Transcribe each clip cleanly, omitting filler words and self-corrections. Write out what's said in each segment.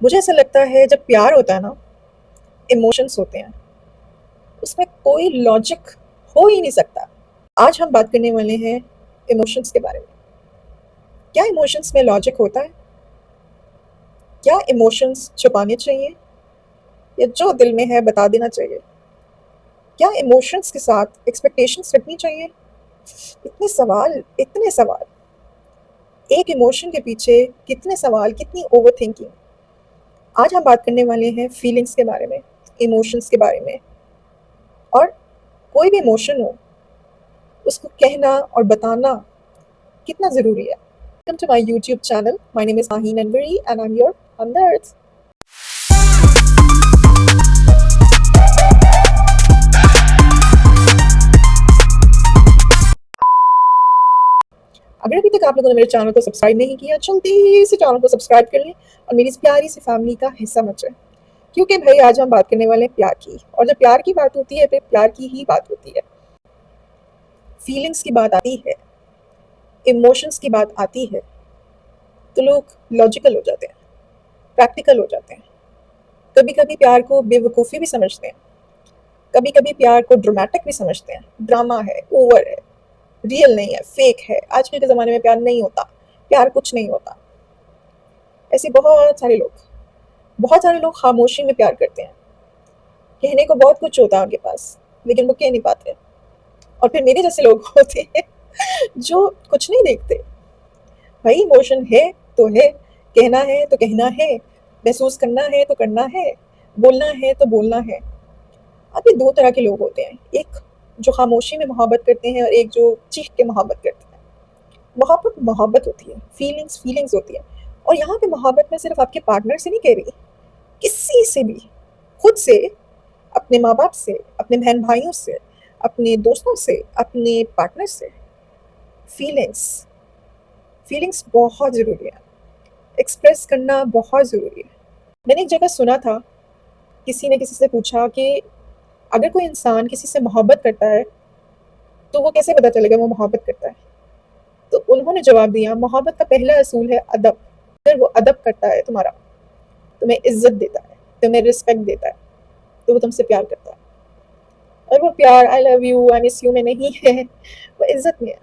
مجھے ایسا لگتا ہے جب پیار ہوتا ہے نا، ایموشنس ہوتے ہیں، اس میں کوئی لاجک ہو ہی نہیں سکتا۔ آج ہم بات کرنے والے ہیں ایموشنس کے بارے میں۔ کیا ایموشنس میں لاجک ہوتا ہے؟ کیا ایموشنس چھپانے چاہیے یا جو دل میں ہے بتا دینا چاہیے؟ کیا ایموشنس کے ساتھ ایکسپیکٹیشنس رکھنی چاہیے؟ اتنے سوال، اتنے سوال۔ ایک ایموشن کے پیچھے کتنے سوال، کتنی اوور تھنکنگ۔ آج ہم بات کرنے والے ہیں فیلنگس کے بارے میں، ایموشنس کے بارے میں، اور کوئی بھی ایموشن ہو اس کو کہنا اور بتانا کتنا ضروری ہے۔ Welcome to my YouTube channel, my name is Maheen Anwari and I am your ہمدرد۔ اگر ابھی تک آپ لوگوں نے میرے چینل کو سبسکرائب نہیں کیا، جلدی سے چینل کو سبسکرائب کر لیں اور میری اس پیاری سی فیملی کا حصہ بن جائیں، کیونکہ بھائی آج ہم بات کرنے والے ہیں پیار کی، اور جب پیار کی بات ہوتی ہے پھر پیار کی ہی بات ہوتی ہے۔ فیلنگس کی بات آتی ہے، ایموشنس کی بات آتی ہے تو لوگ لاجیکل ہو جاتے ہیں، پریکٹیکل ہو جاتے ہیں۔ کبھی کبھی پیار کو بے وقوفی بھی سمجھتے ہیں، کبھی کبھی پیار کو ڈرامیٹک بھی سمجھتے ہیں، ڈرامہ ہے، اوور ہے، ریئل نہیں ہے، فیک ہے۔ آج کل کے زمانے میں پیار نہیں ہوتا، پیار کچھ نہیں ہوتا۔ ایسے بہت سارے لوگ خاموشی میں پیار کرتے ہیں، کہنے کو بہت کچھ ہوتا ہے ان کے پاس لیکن وہ کہہ نہیں پاتے، اور پھر میرے جیسے لوگ ہوتے ہیں جو کچھ نہیں دیکھتے۔ بھائی ایموشن ہے تو ہے، کہنا ہے تو کہنا ہے، محسوس کرنا ہے تو کرنا ہے، بولنا ہے تو بولنا ہے۔ اب یہ دو طرح کے لوگ ہوتے ہیں، ایک جو خاموشی میں محبت کرتے ہیں اور ایک جو چیخ کے محبت کرتے ہیں۔ محبت ہوتی ہے، فیلنگز ہوتی ہے، اور یہاں پہ محبت میں صرف آپ کے پارٹنر سے نہیں کہہ رہی، کسی سے بھی، خود سے، اپنے ماں باپ سے، اپنے بہن بھائیوں سے، اپنے دوستوں سے، اپنے پارٹنر سے۔ فیلنگس بہت ضروری ہے، ایکسپریس کرنا بہت ضروری ہے۔ میں نے ایک جگہ سنا تھا، کسی نے کسی سے پوچھا کہ اگر کوئی انسان کسی سے محبت کرتا ہے تو وہ کیسے پتہ چلے گا وہ محبت کرتا ہے؟ تو انہوں نے جواب دیا، محبت کا پہلا اصول ہے ادب۔ اگر وہ ادب کرتا ہے تمہارا، تمہیں عزت دیتا ہے، تمہیں رسپیکٹ دیتا ہے، تو وہ تم سے پیار کرتا ہے۔ اور وہ پیار آئی love you, I miss you میں نہیں ہے، وہ عزت میں ہے۔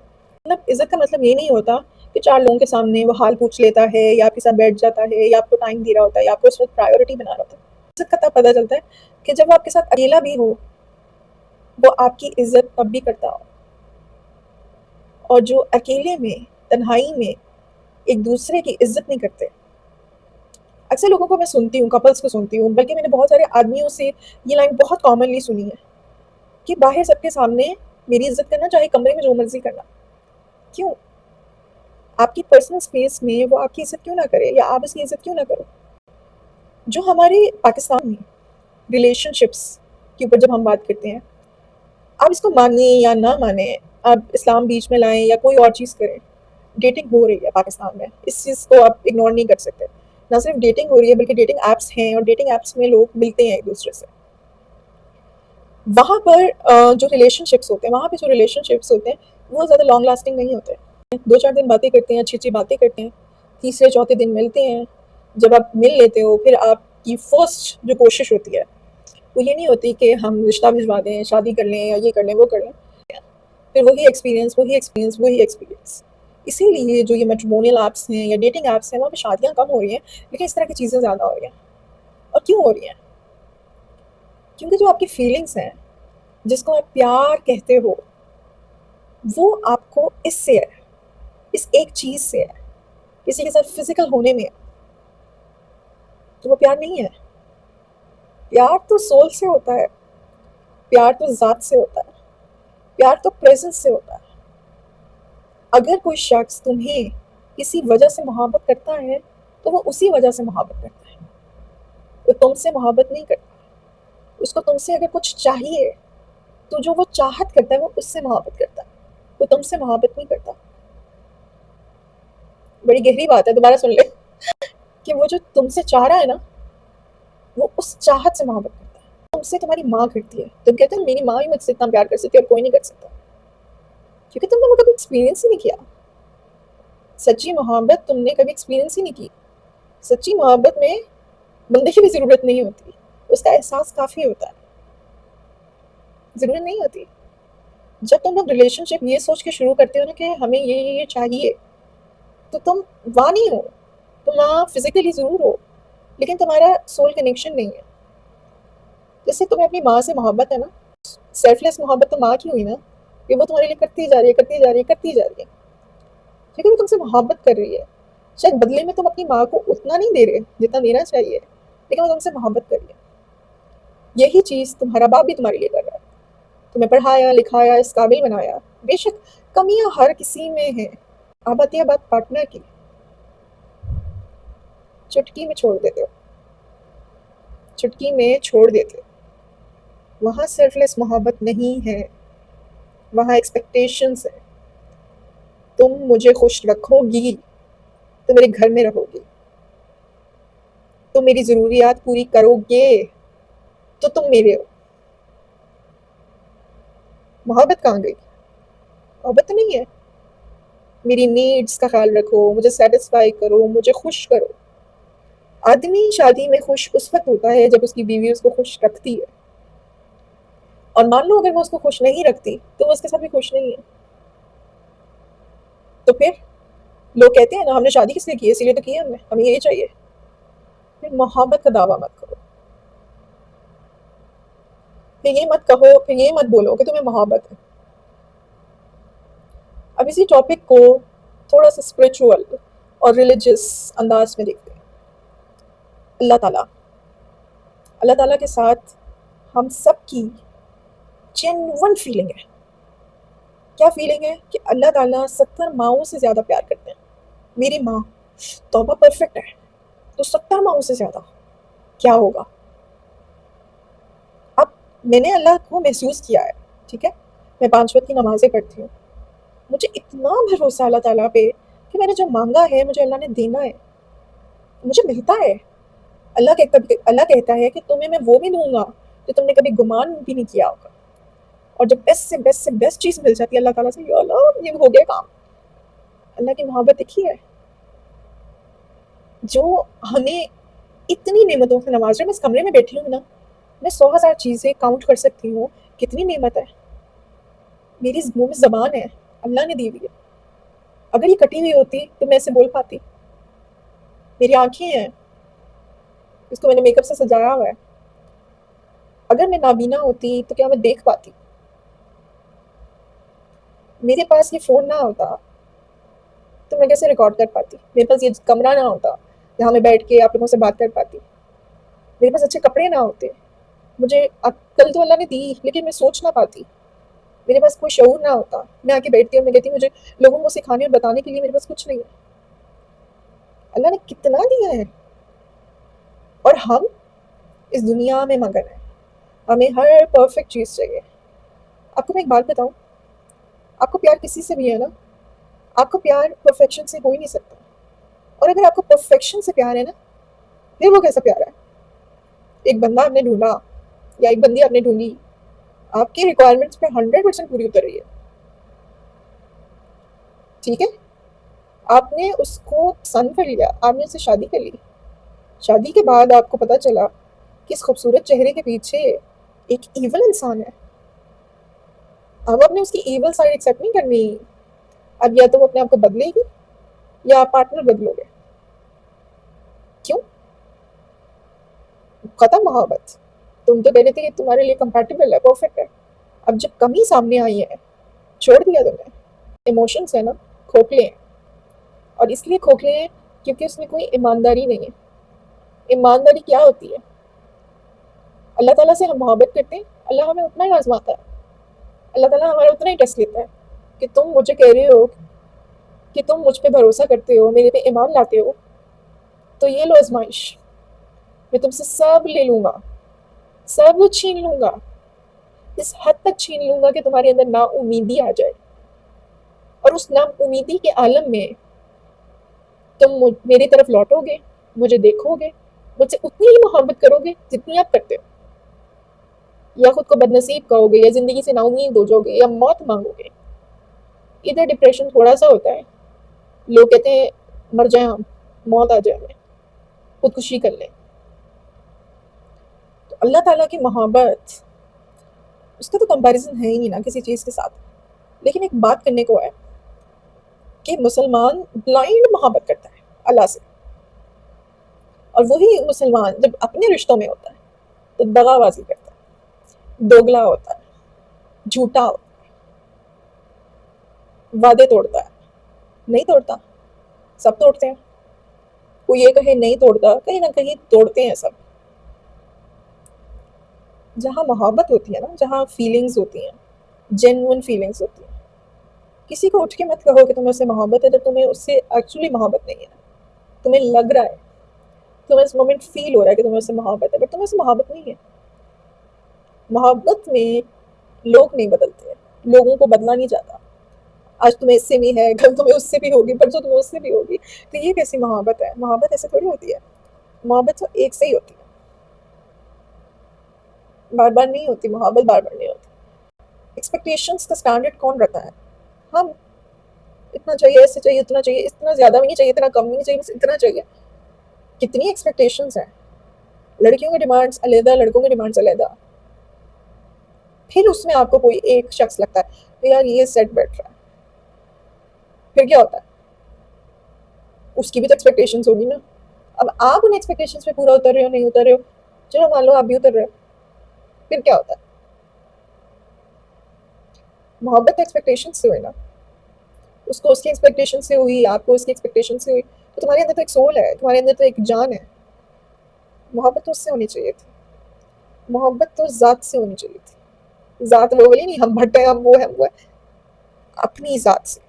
مطلب عزت کا مطلب یہ نہیں ہوتا کہ چار لوگوں کے سامنے وہ حال پوچھ لیتا ہے یا آپ کے ساتھ بیٹھ جاتا ہے یا آپ کو ٹائم دے رہا ہوتا ہے یا آپ کو اس وقت پرائیورٹی بنا رہا ہوتا ہے۔ عزت کا تب پتہ چلتا ہے کہ جب وہ آپ کے ساتھ اکیلا بھی ہو، وہ آپ کی عزت تب بھی کرتا ہو، اور جو اکیلے میں، تنہائی میں ایک دوسرے کی عزت نہیں کرتے۔ اکثر لوگوں کو میں سنتی ہوں، کپلس کو سنتی ہوں، بلکہ میں نے بہت سارے آدمیوں سے یہ لائن بہت کامنلی سنی ہے کہ باہر سب کے سامنے میری عزت کرنا، چاہے کمرے میں جو مرضی کرنا۔ کیوں؟ آپ کی پرسنل اسپیس میں وہ آپ کی عزت کیوں نہ کرے، یا آپ اس کی عزت کیوں نہ کرو؟ جو ہمارے پاکستان میں ریلیشن شپس کے اوپر جب ہم بات کرتے ہیں، آپ اس کو مانیں یا نہ مانیں، آپ اسلام بیچ میں لائیں یا کوئی اور چیز کریں، ڈیٹنگ ہو رہی ہے پاکستان میں، اس چیز کو آپ اگنور نہیں کر سکتے۔ نہ صرف ڈیٹنگ ہو رہی ہے بلکہ ڈیٹنگ ایپس ہیں، اور ڈیٹنگ ایپس میں لوگ ملتے ہیں ایک دوسرے سے۔ وہاں پر جو ریلیشن شپس ہوتے ہیں وہ زیادہ لانگ لاسٹنگ نہیں ہوتے۔ 2-4 دن باتیں کرتے ہیں، اچھی اچھی باتیں کرتے ہیں، تیسرے چوتھے دن ملتے ہیں۔ جب آپ مل لیتے ہو، پھر آپ کی فرسٹ جو کوشش ہوتی ہے وہ یہ نہیں ہوتی کہ ہم رشتہ بھجوا دیں، شادی کر لیں یا یہ کر لیں وہ کر لیں۔ پھر وہی ایکسپیرینس۔ اسی لیے جو یہ میٹریمونیل ایپس ہیں یا ڈیٹنگ ایپس ہیں، وہاں پہ شادیاں کم ہو رہی ہیں لیکن اس طرح کی چیزیں زیادہ ہو رہی ہیں۔ اور کیوں ہو رہی ہیں؟ کیونکہ جو آپ کی فیلنگس ہیں، جس کو آپ پیار کہتے ہو، وہ آپ کو اس سے ہے، اس ایک چیز سے ہے، کسی کے ساتھ فزیکل ہونے میں ہے، تو وہ پیار نہیں ہے۔ پیار تو سول سے ہوتا ہے، پیار تو ذات سے ہوتا ہے، پیار تو پریزنس سے ہوتا ہے۔ اگر کوئی شخص تمہیں کسی وجہ سے محبت کرتا ہے تو وہ اسی وجہ سے محبت کرتا ہے، وہ تم سے محبت نہیں کرتا۔ اس کو تم سے اگر کچھ چاہیے تو جو وہ چاہت کرتا ہے وہ اس سے محبت کرتا ہے، وہ تم سے محبت نہیں کرتا۔ بڑی گہری بات ہے، دوبارہ سن لے کہ وہ جو تم سے چاہ رہا ہے نا، وہ اس چاہت سے محبت کرتا ہے۔ تم سے تمہاری ماں کرتی ہے، تم کہتے ہیں میری ماں بھی مجھ سے اتنا پیار کر سکتی ہے اور کوئی نہیں کر سکتا، کیونکہ تم نے وہ کبھی ایکسپیرینس ہی نہیں کیا۔ سچی محبت تم نے کبھی ایکسپیرینس ہی نہیں کی۔ سچی محبت میں بندے کی بھی ضرورت نہیں ہوتی، اس کا احساس کافی ہوتا ہے، ضرورت نہیں ہوتی۔ جب تم لوگ ریلیشن شپ یہ سوچ کے شروع کرتے ہو نا کہ ہمیں یہ چاہیے، تو تم وہاں نہیں ہو، تم وہاں فزیکلی ضرور ہو لیکن تمہارا سول کنیکشن نہیں ہے۔ جس سے تمہیں اپنی ماں سے محبت ہے نا، سیلف لیس محبت تو ماں کی ہوئی نا، کہ وہ تمہارے لیے کرتی جا رہی ہے کرتی جا رہی ہے کرتی جا رہی ہے، ٹھیک ہے، وہ تم سے محبت کر رہی ہے، شاید بدلے میں تم اپنی ماں کو اتنا نہیں دے رہے جتنا دینا چاہیے، لیکن وہ تم سے محبت کر رہی ہے۔ یہی چیز تمہارا باپ بھی تمہارے لیے کر رہا ہے، تمہیں پڑھایا لکھایا اس قابل بنایا، بے شک کمیاں ہر کسی میں ہیں۔ اب آتی ہے بات پارٹنر کی، چٹکی میں چھوڑ دیتے ہو، چٹکی میں چھوڑ دیتے ہو۔ وہاں سیلف لیس محبت نہیں ہے، وہاں ایکسپیکٹیشنز ہے۔ تم مجھے خوش رکھو گی تو میرے گھر میں رہو گی، تم میری ضروریات پوری کرو گے تو تم میرے ہو۔ محبت کہاں گئی؟ محبت تو نہیں ہے، میری نیڈس کا خیال رکھو، مجھے سیٹسفائی کرو، مجھے خوش کرو۔ آدمی شادی میں خوش اس وقت ہوتا ہے جب اس کی بیوی اس کو خوش رکھتی ہے، اور مان لو اگر وہ اس کو خوش نہیں رکھتی تو وہ اس کے ساتھ بھی خوش نہیں ہے، تو پھر لوگ کہتے ہیں نا ہم نے شادی کس لیے کی ہے، اسی لیے تو کی ہے ہمیں یہی چاہیے۔ پھر محبت کا دعویٰ مت کرو، پھر یہ مت کہو، پھر یہ مت بولو کہ تمہیں محبت ہے۔ اب اسی ٹاپک کو تھوڑا سا اسپریچول اور ریلیجس انداز میں دیکھتے ہیں۔ اللہ تعالیٰ، اللہ تعالیٰ کے ساتھ ہم سب کی جینون فیلنگ ہے۔ کیا فیلنگ ہے؟ کہ اللہ تعالیٰ 70 ماؤں سے زیادہ پیار کرتے ہیں۔ میری ماں توبہ پرفیکٹ ہے، تو 70 ماؤں سے زیادہ کیا ہوگا؟ اب میں نے اللہ کو محسوس کیا ہے، ٹھیک ہے، میں 5 وقت کی نمازیں پڑھتی ہوں، مجھے اتنا بھروسہ اللہ تعالیٰ پہ کہ میں نے جو مانگا ہے مجھے اللہ نے دینا ہے، مجھے ملتا ہے۔ اللہ کہتا ہے کہ تمہیں میں وہ بھی دوں گا جو تم نے کبھی گمان بھی نہیں کیا ہوگا۔ اور جب بیسٹ سے بیسٹ سے بیسٹ چیز مل جاتی ہے اللہ تعالیٰ سے، یا اللہ یہ ہو گیا کام۔ اللہ کی محبت دیکھی ہے جو ہمیں اتنی نعمتوں سے نواز رہے۔ میں اس کمرے میں بیٹھی ہوں نا، میں 100,000 چیزیں کاؤنٹ کر سکتی ہوں، کتنی نعمت ہے۔ میری منہ میں زبان ہے، اللہ نے دی ہوئی ہے، اگر یہ کٹی ہوئی ہوتی تو میں اسے بول پاتی۔ میری آنکھیں ہیں، اس کو میں نے میک اپ سے سجایا ہوا ہے، اگر میں نابینا ہوتی تو کیا میں دیکھ پاتی؟ میرے پاس یہ فون نہ ہوتا تو میں کیسے ریکارڈ کر پاتی؟ میرے پاس یہ کمرہ نہ ہوتا جہاں میں بیٹھ کے آپ لوگوں سے بات کر پاتی؟ میرے پاس اچھے کپڑے نہ ہوتے، مجھے عقل تو اللہ نے دی لیکن میں سوچ نہ پاتی۔ میرے پاس کوئی شعور نہ ہوتا، میں آ کے بیٹھتی ہوں، میں کہتی مجھے لوگوں کو سکھانے اور بتانے کے لیے میرے پاس کچھ نہیں ہے۔ اللہ نے کتنا دیا ہے، اور ہم اس دنیا میں مگن ہیں، ہمیں ہر پرفیکٹ چیز چاہیے۔ آپ کو میں ایک بات بتاؤں، آپ کو پیار کسی سے بھی ہے نا، آپ کو پیار پرفیکشن سے ہو ہی نہیں سکتا، اور اگر آپ کو پرفیکشن سے پیار ہے نا، پھر وہ کیسا پیار ہے؟ ایک بندہ آپ نے ڈھونڈا یا ایک بندی آپ نے ڈھونڈی، آپ کی ریکوائرمنٹس پہ 100% پوری اتر رہی ہے، ٹھیک ہے، آپ نے اس کو پسند کر لیا، آپ نے اس سے شادی کر لی، شادی کے بعد آپ کو پتہ چلا کہ اس خوبصورت چہرے کے پیچھے ایک ایول انسان ہے۔ اب آپ نے اس کی ایول سائڈ ایکسیپٹ نہیں کرنی، اب یا تو وہ اپنے آپ کو بدلے گی یا آپ پارٹنر بدلو گے۔ کیوں؟ ختم محبت۔ تم تو کہتے تھے کہ تمہارے لیے کمپیٹیبل ہے، پرفیکٹ ہے، اب جب کمی سامنے آئی ہے چھوڑ دیا تم نے۔ ایموشنس ہے نا، کھوکھلے ہیں، اور اس لیے کھوکھلے ہیں کیونکہ اس میں کوئی ایمانداری نہیں ہے۔ ایمانداری کیا ہوتی ہے؟ اللہ تعالیٰ سے ہم محبت کرتے ہیں، اللہ ہمیں اتنا ہی آزماتا ہے، اللہ تعالیٰ ہمارا اتنا ہی ٹیسٹ لیتا ہے کہ تم مجھے کہہ رہے ہو کہ تم مجھ پہ بھروسہ کرتے ہو، میرے پہ ایمان لاتے ہو، تو یہ لو آزمائش، میں تم سے سب لے لوں گا، سب چھین لوں گا، اس حد تک چھین لوں گا کہ تمہارے اندر نا امیدی آ جائے، اور اس نا امیدی کے عالم میں تم میری طرف لوٹو گے، مجھے دیکھو گے، مجھ سے اتنی ہی محبت کرو گے جتنی آپ کرتے ہو، یا خود کو بد نصیب کہو گے، یا زندگی سے نا امید ہو جاؤ گے، یا موت مانگو گے۔ ادھر ڈپریشن تھوڑا سا ہوتا ہے، لوگ کہتے ہیں مر جائیں ہم، موت آ جائے ہمیں، خودکشی کر لیں، اللہ تعالیٰ کی محبت، اس کا تو کمپیریزن ہے ہی نہیں نا کسی چیز کے ساتھ. لیکن ایک بات کرنے کو ہے کہ مسلمان بلائنڈ محبت کرتا ہے اللہ سے، اور وہی مسلمان جب اپنے رشتوں میں ہوتا ہے تو دغا بازی کرتا ہے، دوگلا ہوتا ہے، جھوٹا ہوتا ہے، وعدے توڑتا ہے. نہیں توڑتا، سب توڑتے ہیں. کوئی یہ کہے نہیں توڑتا، کہیں نہ کہیں توڑتے ہیں سب. جہاں محبت ہوتی ہے نا، جہاں فیلنگز ہوتی ہیں، جینوئن فیلنگز ہوتی ہیں، کسی کو اٹھ کے مت کہو کہ تمہیں اس سے محبت ہے جب تمہیں اس سے ایکچولی محبت نہیں ہے. تمہیں لگ رہا ہے، تمہیں اس مومنٹ فیل ہو رہا ہے کہ تمہیں اس سے محبت ہے، بٹ تمہیں اس سے محبت نہیں ہے. محبت میں لوگ نہیں بدلتے، لوگوں کو بدلا نہیں جاتا. آج تمہیں اس سے بھی ہے، کل تمہیں اس سے بھی ہوگی، پرسوں تمہیں اس سے بھی ہوگی. تو یہ کیسی محبت ہے؟ محبت ایسے تھوڑی ہوتی ہے. محبت تو ایک سے ہی ہوتی ہے، بار بار نہیں ہوتی. محبت بار بار نہیں ہوتی. ایکسپیکٹیشنس کا اسٹینڈرڈ کون رکھتا ہے؟ ہم. اتنا چاہیے، ایسے چاہیے، اتنا چاہیے، اتنا زیادہ بھی نہیں چاہیے، اتنا کم بھی نہیں چاہیے، بس اتنا چاہیے. کتنی ایکسپیکٹیشنس ہیں. لڑکیوں کی ڈیمانڈس علیحدہ، لڑکوں کی ڈیمانڈس علیحدہ. پھر اس میں آپ کو کوئی ایک شخص لگتا ہے کہ یار یہ سیٹ بیٹھ رہا ہے، پھر کیا ہوتا ہے؟ اس کی بھی تو ایکسپیکٹیشنس ہوگی نا. اب آپ ان ایکسپیکٹیشنس پہ پورا اتر رہے ہو، نہیں اتر رہے ہو، چلو مان لو آپ بھی اتر رہے ہو، پھر کیا ہوتا ہے؟ محبت ایکسپیکٹیشن سے ہوئی نا. اس کو اس کی ایکسپیکٹیشن سے ہوئی، آپ کو اس کی ایکسپیکٹیشن سے ہوئی. تو تمہارے اندر تو ایک سول ہے، تمہارے اندر تو ایک جان ہے. محبت تو اس سے ہونی چاہیے تھی. محبت تو ذات سے ہونی چاہیے تھی. ذات وہ والی نہیں، ہم بھٹ ہیں، ہم وہ ہیں، وہ ہے. اپنی ذات سے.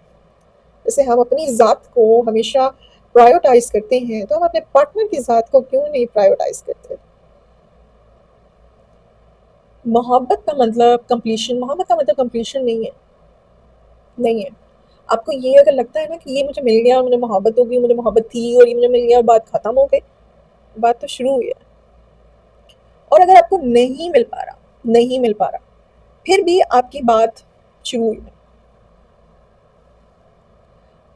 جیسے ہم اپنی ذات کو ہمیشہ پرائیورٹائز کرتے ہیں، تو ہم اپنے پارٹنر کی ذات کو کیوں نہیں پرائیورٹائز کرتے؟ محبت کا مطلب کمپلیشن، محبت کا مطلب کمپلیشن نہیں ہے. نہیں ہے. آپ کو یہ اگر لگتا ہے نا کہ یہ مجھے مل گیا، مجھے محبت ہوگی، مجھے محبت تھی اور یہ مجھے مل گیا، بات ختم ہو گئی، بات تو شروع ہوئی ہے. اور اگر آپ کو نہیں مل پا رہا، نہیں مل پا رہا، پھر بھی آپ کی بات شروع ہوئی ہے.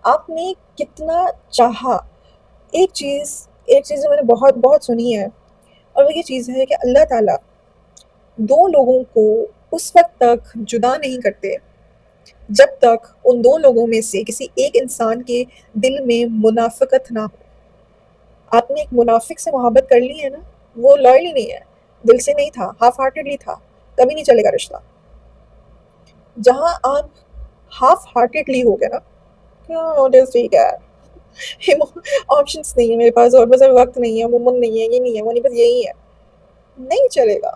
آپ نے کتنا چاہا. ایک چیز جو میں نے بہت بہت سنی ہے، اور وہ یہ چیز ہے کہ اللہ تعالیٰ دو لوگوں کو اس وقت تک جدا نہیں کرتے جب تک ان دو لوگوں میں سے کسی ایک انسان کے دل میں منافقت نہ ہو. آپ نے ایک منافق سے محبت کر لی ہے نا، وہ لائل ہی نہیں ہے، دل سے نہیں تھا، ہاف ہارٹیڈلی تھا، کبھی نہیں چلے گا رشتہ. جہاں آپ ہاف ہارٹیڈلی ہو گئے نا، ٹھیک ہے، آپشنس نہیں ہے میرے پاس، اور بس وقت نہیں ہے، مومن نہیں ہے، یہ نہیں ہے، وہ نہیں، بس یہی ہے، نہیں چلے گا.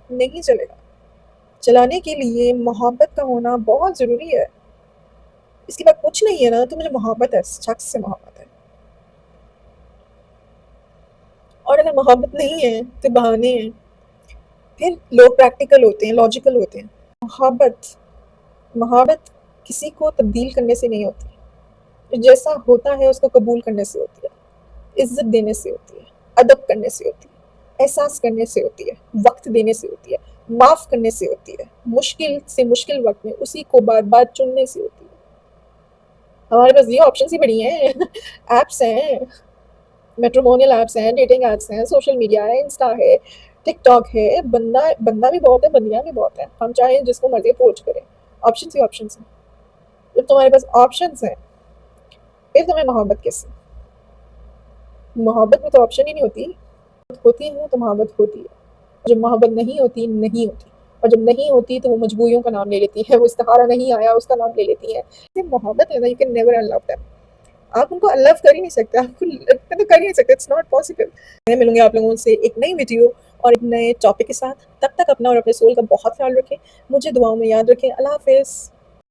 نہیں چلے گا. چلانے کے لیے محبت کا ہونا بہت ضروری ہے. اس کے بعد کچھ نہیں ہے نا، تو مجھے محبت ہے، شخص سے محبت ہے. اور اگر محبت نہیں ہے تو بہانے ہیں. پھر لوگ پریکٹیکل ہوتے ہیں، لاجیکل ہوتے ہیں. محبت کسی کو تبدیل کرنے سے نہیں ہوتی. جیسا ہوتا ہے اس کو قبول کرنے سے ہوتی ہے، عزت دینے سے ہوتی ہے، ادب کرنے سے ہوتی ہے، احساس کرنے سے ہوتی ہے، وقت دینے سے ہوتی ہے، معاف کرنے سے ہوتی ہے، مشکل سے مشکل وقت میں اسی کو بار بار چننے سے ہوتی ہے. ہمارے پاس یہ آپشنس ہی بڑی ہیں. ایپس ہیں، میٹرومونیل ایپس ہیں، ڈیٹنگ ایپس ہیں، سوشل میڈیا ہے، انسٹا ہے، ٹک ٹاک ہے. بندہ بھی بہت ہے، بندیاں بھی بہت ہیں. ہم چاہیں جس کو مرضی اپروچ کریں. آپشنس ہی آپشنس ہیں. جب تمہارے پاس آپشنس ہیں پھر تمہیں محبت کیسے؟ محبت میں تو آپشن ہی نہیں ہوتی. ہوتی ہے تو محبت ہوتی ہے. جب محبت نہیں ہوتی، نہیں ہوتی. اور جب نہیں ہوتی تو وہ مجبوریوں کا نام لے لیتی ہے، وہ استخارہ نہیں آیا اس کا نام لے لیتی ہے. محبت ہے نا، یو کین نیور انلو دیم. آپ ان کو الو کر ہی نہیں سکتے، آپ کو تو کر ہی نہیں سکتے. It's not possible. میں ملوں گی آپ لوگوں سے ایک نئی ویڈیو اور ایک نئے ٹاپک کے ساتھ. تب تک اپنا اور اپنے سول کا بہت خیال رکھیں. مجھے دعاؤں میں یاد رکھیں. اللہ حافظ.